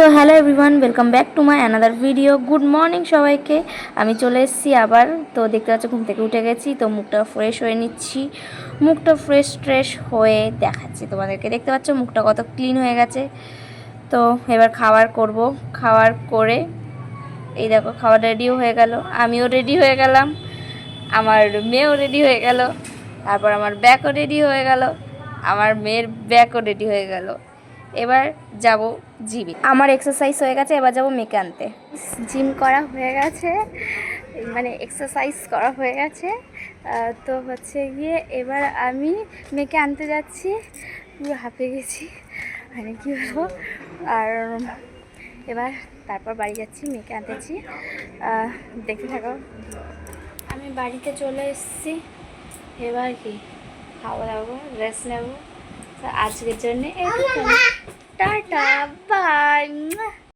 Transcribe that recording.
So hello everyone, welcome back to my another video. Good morning সবাইকে। আমি চলে এসেছি আবার। তো দেখতে পাচ্ছ ঘুম থেকে উঠে গেছি, তো মুখটা ফ্রেশ হয়ে নিচ্ছি। মুখটা ফ্রেশ হয়ে দেখাচ্ছি তোমাদেরকে। দেখতে পাচ্ছ মুখটা কত ক্লিন হয়ে গেছে। তো এবার খাবার করব। খাবার করে এই দেখো খাবার রেডিও হয়ে গেল, আমিও রেডি হয়ে গেলাম, আমার মেয়েও রেডি হয়ে গেল, তারপর আমার ব্যাগও রেডি হয়ে গেল, আমার মেয়ের ব্যাগও রেডি হয়ে গেল। এবার যাব জিমে। আমার এক্সারসাইজ হয়ে গেছে, এবার যাব মেয়েকে আনতে। জিম করা হয়ে গেছে, মানে এক্সারসাইজ করা হয়ে গেছে। তো হচ্ছে গিয়ে এবার আমি মেয়েকে আনতে যাচ্ছি। পুরো হাঁপে গেছি, মানে কী বলবো। আর এবার তারপর বাড়ি যাচ্ছি, মেয়েকে আনতেছি। দেখতে থাকো। আমি বাড়িতে চলে এসেছি। এবার কি খাওয়া দাওয়া, রেস্ট নেবো। তো আজকের জন্যে টাটা বাই।